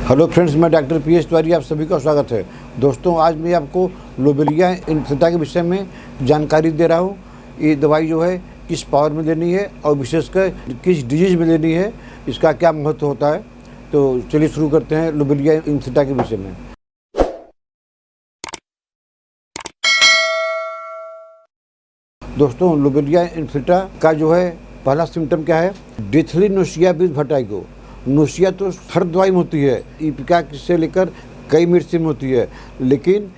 Hello friends, मैं doctor P S Tiwari, आप सभी का स्वागत है। दोस्तों, आज मैं आपको लोबेलिया इन्फ्लुएंजा के विषय में जानकारी दे रहा हूँ। ये दवाई जो है किस पावर में लेनी है और विशेषकर किस डिजीज़ में लेनी है, इसका क्या महत्व होता है। तो चलिए शुरू करते हैं लोबेलिया इन्फ्लुएंजा के विषय में। दोस्तों, लोबेलिया इन्फ्लुएंजा का जो है पहला सिम्टम क्या है? Deathly nausea with vertigo. Nausea तो हर दवाई में होती है, इपिका से लेकर कई मेडिसिन में होती है, लेकिन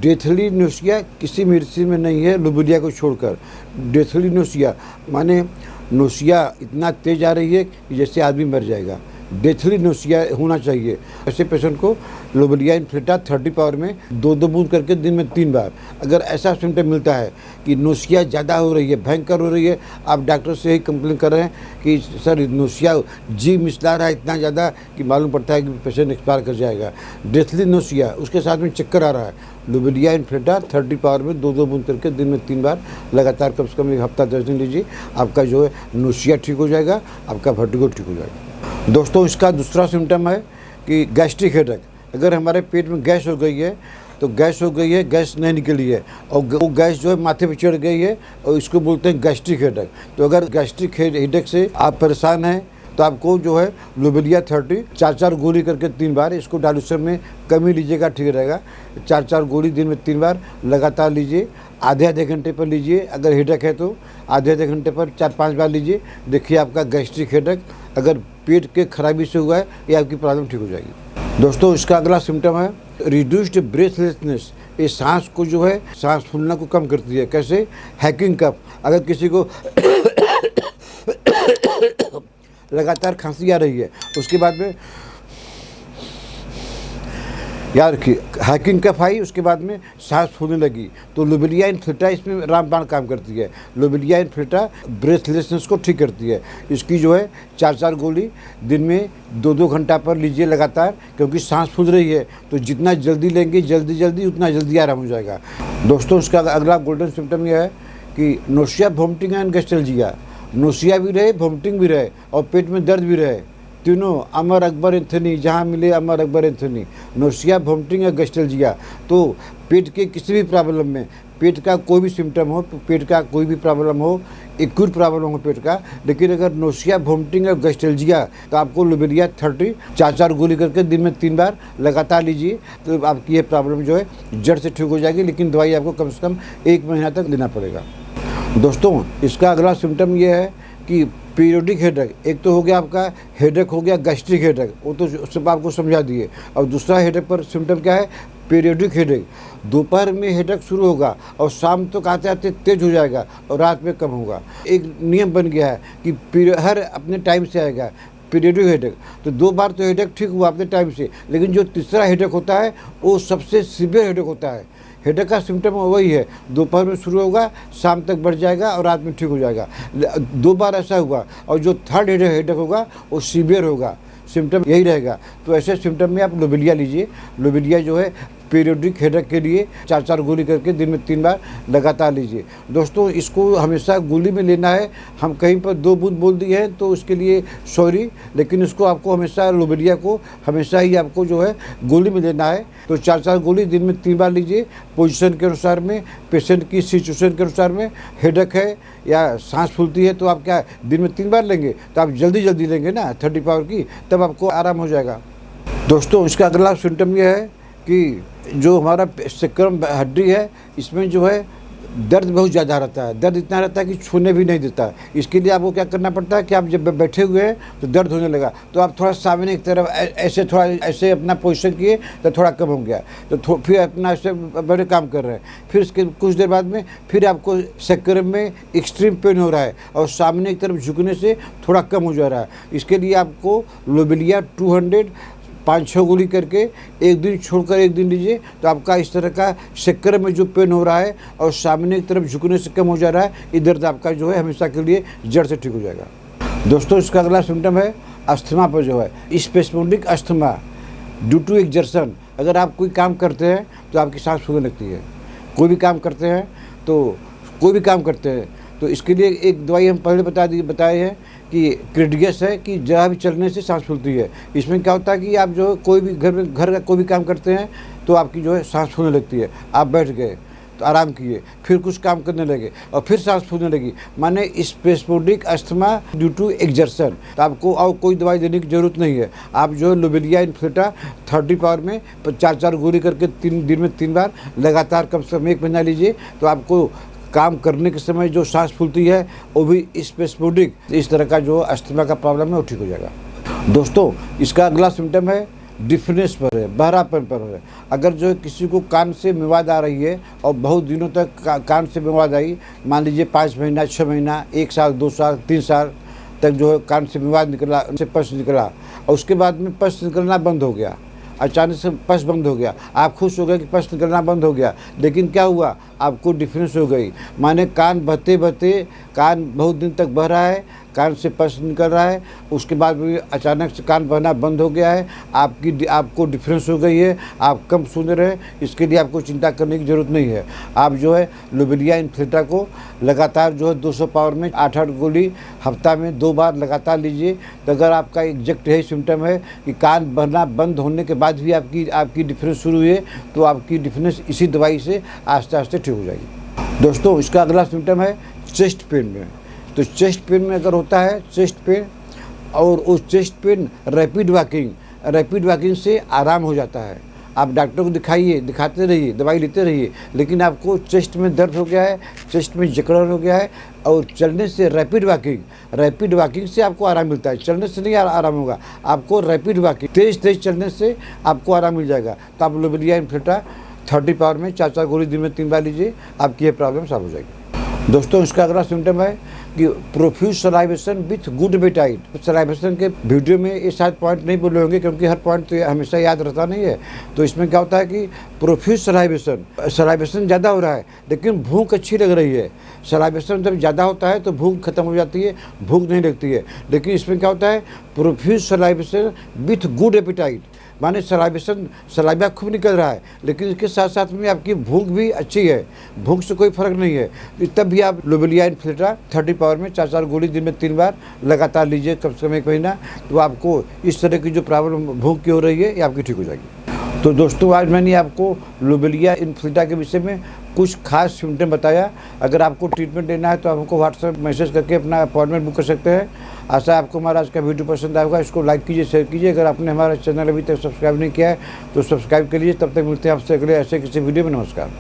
डेथली नोशिया किसी मेडिसिन में नहीं है लोबेलिया को छोड़कर। डेथली नोशिया माने नोशिया इतना तेज आ रही है कि जैसे आदमी मर जाएगा। डेथली नोशिया होना चाहिए। ऐसे पेशेंट को लोबेलिया इन्फ्लुएंजा 30 पावर में 2-2 बूंद करके दिन में 3 बार। अगर ऐसा सिम्टम मिलता है कि नोशिया ज़्यादा हो रही है, भयंकर हो रही है, आप डॉक्टर से ही कंप्लेन कर रहे हैं कि सर नोशिया जी मिचला रहा है इतना ज़्यादा कि मालूम पड़ता है कि पेशेंट एक्सपायर कर जाएगा। डेथली नोशिया, उसके साथ में चक्कर आ रहा है, लोबेलिया इन्फ्लुएंजा 30 पावर में 2-2 बूंद करके दिन में 3 बार लगातार कम से कम 1 हफ्ता 10 दिन लीजिए। आपका जो है नोशिया ठीक हो जाएगा, आपका वर्टिगो ठीक हो जाएगा। दोस्तों, इसका दूसरा सिम्टम है कि गैस्ट्रिक हेडेक। अगर हमारे पेट में गैस हो गई है तो गैस हो गई है, गैस नहीं निकली है और वो गैस जो है माथे पे चढ़ गई है और इसको बोलते हैं गैस्ट्रिक हेडेक। तो अगर गैस्ट्रिक हेडेक से आप परेशान हैं तो आपको जो है लोबेलिया 30 4-4 गोली करके 3 बार, इसको डाइल्यूशन में कम ही लीजिएगा, ठीक रहेगा। 4-4 गोली दिन में 3 बार लगातार लीजिए। आधे घंटे पर लीजिए। अगर हेडेक है तो आधे घंटे पर 4-5 बार लीजिए। देखिए आपका गैस्ट्रिक हेडेक अगर पेट के खराबी से हुआ है, ये आपकी प्रॉब्लम ठीक हो जाएगी। दोस्तों, इसका अगला सिम्टम है रिड्यूस्ड ब्रेथलेसनेस। ये सांस को जो है सांस फूलना को कम करती है। कैसे? हैकिंग कफ। अगर किसी को लगातार खांसी आ रही है, उसके बाद में याद रखिए हैकिंग कफ आई, उसके बाद में सांस फूलने लगी, तो लोबेलिया इन्फ्लुएंजा इसमें रामबाण काम करती है। लोबेलिया इन्फ्लुएंजा ब्रेथलेसनेस को ठीक करती है। इसकी जो है 4-4 गोली दिन में 2-2 घंटा पर लीजिए लगातार, क्योंकि सांस फूल रही है तो जितना जल्दी लेंगे जल्दी उतना जल्दी आराम हो जाएगा। दोस्तों, इसका अगला गोल्डन सिम्टम यह है कि नोशिया, वोमिटिंग एंड गैस्ट्रेल्जिया। नोशिया भी रहे, वोमिटिंग भी रहे और पेट में दर्द भी रहे, तीनों अमर अकबर एंथनी, जहाँ मिले Amar Akbar Anthony. Nausea, vomiting या गैस्ट्रेल्जिया। तो पेट के किसी भी प्रॉब्लम में, पेट का कोई भी सिम्टम हो, पेट का कोई भी प्रॉब्लम हो, एक्यूट प्रॉब्लम हो पेट का, लेकिन अगर नोशिया, वोमिटिंग और गैस्ट्रेल्जिया तो आपको लोबेलिया 30 4-4 गोली करके दिन में 3 बार लगातार लीजिए। तो आपकी ये प्रॉब्लम जो है जड़ से ठीक हो जाएगी, लेकिन दवाई आपको कम से कम 1 महीना तक लेना पड़ेगा। दोस्तों, इसका अगला सिम्टम ये है कि पीरियोडिक हेडेक। एक तो हो गया आपका हेडेक, हो गया गैस्ट्रिक हेडेक, वो तो सब आपको समझा दिए। और दूसरा हेडेक पर सिम्टम क्या है? Periodic headache. दोपहर में हेडेक शुरू होगा और शाम तक आते आते तेज हो जाएगा और रात में कम होगा। एक नियम बन गया है कि हर अपने टाइम से आएगा पीरियोडिक हेडेक। तो 2 बार तो हेडेक ठीक हुआ अपने टाइम से, लेकिन जो तीसरा हेडेक होता है वो सबसे सीवियर हेडेक होता है। हेडेक का सिम्टम वही है, दोपहर में शुरू होगा, शाम तक बढ़ जाएगा और रात में ठीक हो जाएगा। 2 बार ऐसा हुआ और जो थर्ड हेडेक होगा वो सीवियर होगा, सिम्टम यही रहेगा। तो ऐसे सिम्टम में आप लोबेलिया लीजिए। लोबेलिया जो है पीरियोडिक हेडेक के लिए 4-4 गोली करके दिन में 3 बार लगातार लीजिए। दोस्तों, इसको हमेशा गोली में लेना है। हम कहीं पर 2 बूंद बोल दिए हैं तो उसके लिए सॉरी, लेकिन इसको आपको हमेशा लोबेलिया को हमेशा ही आपको जो है गोली में लेना है। तो 4-4 गोली दिन में 3 बार लीजिए, पोजीशन के अनुसार में, पेशेंट की सिचुएशन के अनुसार में। हेडेक है या सांस फूलती है तो आप क्या दिन में 3 बार लेंगे, तो आप जल्दी लेंगे ना 30 पावर की, तब आपको आराम हो जाएगा। दोस्तों, इसका अगला सिम्टम यह है कि जो हमारा सेक्रम हड्डी है, इसमें जो है दर्द बहुत ज़्यादा रहता है। दर्द इतना रहता है कि छूने भी नहीं देता। इसके लिए आपको क्या करना पड़ता है कि आप जब बैठे हुए हैं तो दर्द होने लगा तो आप थोड़ा सामने की तरफ ऐसे थोड़ा ऐसे अपना पोजीशन किए तो थोड़ा कम हो गया, तो फिर अपना ऐसे बड़े काम कर रहे हैं। फिर इसके कुछ देर बाद में फिर आपको सेक्रम में एक्सट्रीम पेन हो रहा है और सामने की तरफ झुकने से थोड़ा कम हो जा रहा है। इसके लिए आपको लोबेलिया 200 5-6 गोली करके एक दिन छोड़कर एक दिन लीजिए, तो आपका इस तरह का सेक्कर में जो पेन हो रहा है और सामने की तरफ झुकने से कम हो जा रहा है, ये दर्द आपका जो है हमेशा के लिए जड़ से ठीक हो जाएगा। दोस्तों, इसका अगला सिम्टम है अस्थमा पर जो है स्पेस्मोडिक अस्थमा ड्यू टू एक्सर्शन। अगर आप कोई काम करते हैं तो आपकी सांस फूलने लगती है। कोई भी काम करते हैं तो इसके लिए एक दवाई हम पहले बताए हैं कि क्रिडियस है कि जरा भी चलने से सांस फूलती है। इसमें क्या होता है कि आप जो कोई भी घर का कोई भी काम करते हैं तो आपकी जो है सांस फूलने लगती है। आप बैठ गए तो आराम किए, फिर कुछ काम करने लगे और फिर सांस फूलने लगी, माने स्पेस्मोडिक अस्थमा ड्यू टू एक्जर्शन। तो आपको और कोई दवाई देने की ज़रूरत नहीं है। आप जो है लोबेलिया इन्फ्लुएटा 30 पावर में 4 गोली करके 3 दिन में 3 बार लगातार कम से कम 1 महीना लीजिए, तो आपको काम करने के समय जो सांस फूलती है वो भी स्पेस्मोडिक, इस तरह का जो अस्थमा का प्रॉब्लम है वो ठीक हो जाएगा। दोस्तों, इसका अगला सिम्टम है डिफनेस पर है, बहरापन पर है। अगर जो किसी को कान से मेवाद आ रही है और बहुत दिनों तक कान से मेवाद आई, मान लीजिए 5 महीना, 6 महीना, 1 साल, 2 साल, 3 साल तक जो है कान से मेवाद निकला, उनसे पस निकला और उसके बाद में पस निकलना बंद हो गया, अचानक से पस बंद हो गया, आप खुश हो गए कि पस निकलना बंद हो गया, लेकिन क्या हुआ, आपको डिफरेंस हो गई, माने कान बहते बहते कान बहुत दिन तक बह रहा है, कान से पस निकल रहा है, उसके बाद भी अचानक से कान बहना बंद हो गया है, आपको डिफरेंस हो गई है, आप कम सुन रहे हैं। इसके लिए आपको चिंता करने की ज़रूरत नहीं है। आप जो है लोबेलिया इन्फ्लुएटा को लगातार जो है 200 पावर में 8-8 गोली हफ्ता में 2 बार लगातार लीजिए। तो अगर आपका एग्जैक्ट यही सिम्टम है कि कान बहना बंद होने के बाद भी आपकी डिफरेंस शुरू हुई है, तो आपकी डिफरेंस इसी दवाई से आस्ते आस्ते ठीक हो जाएगी। दोस्तों, इसका अगला सिम्टम है चेस्ट पेन में। तो चेस्ट पेन में अगर होता है चेस्ट पेन और उस चेस्ट पेन रैपिड वॉकिंग से आराम हो जाता है। आप डॉक्टर को दिखाते रहिए, दवाई लेते रहिए, लेकिन आपको चेस्ट में दर्द हो गया है, चेस्ट में जकड़न हो गया है और चलने से रैपिड वॉकिंग से आपको आराम मिलता है। चलने से नहीं आराम होगा, आपको रैपिड वॉकिंग तेज़ चलने से आपको आराम मिल जाएगा। तो आप लोबेलिया इन्फ्लुएटा 30 पावर में 4 गोली दिन में 3 बार लीजिए, आपकी ये प्रॉब्लम सॉल्व हो जाएगी। दोस्तों, इसका अगला सिम्टम है कि profuse salivation with good appetite. Salivation के वीडियो में ये शायद पॉइंट नहीं बोले होंगे, क्योंकि हर पॉइंट तो हमेशा याद रहता नहीं है। तो इसमें क्या होता है कि प्रोफ्यूज सलाइवेशन ज़्यादा हो रहा है लेकिन भूख अच्छी लग रही है। सलाइवेशन जब ज़्यादा होता है तो भूख खत्म हो जाती है, भूख नहीं लगती है। लेकिन इसमें क्या होता है, profuse salivation with good appetite, माने सलाइवा खूब निकल रहा है, लेकिन इसके साथ साथ में आपकी भूख भी अच्छी है, भूख से कोई फर्क नहीं है। तब भी आप लोबेलिया इन्फ्लुएटा 30 पावर में 4 गोली दिन में 3 बार लगातार लीजिए, कम से कम 1 महीना, तो आपको इस तरह की जो प्रॉब्लम भूख की हो रही है ये आपकी ठीक हो जाएगी। तो दोस्तों, आज मैंने आपको लोबेलिया इन्फ्लुएटा के विषय में कुछ खास सिम्टम बताया। अगर आपको ट्रीटमेंट लेना है तो आप हमको व्हाट्सएप मैसेज करके अपना अपॉइंटमेंट बुक कर सकते हैं। आशा है आपको हमारा आज का वीडियो पसंद आएगा। इसको लाइक कीजिए, शेयर कीजिए। अगर आपने हमारा चैनल अभी तक सब्सक्राइब नहीं किया है तो सब्सक्राइब कर लीजिए। तब तक मिलते हैं आपसे अगले ऐसे किसी वीडियो में। नमस्कार।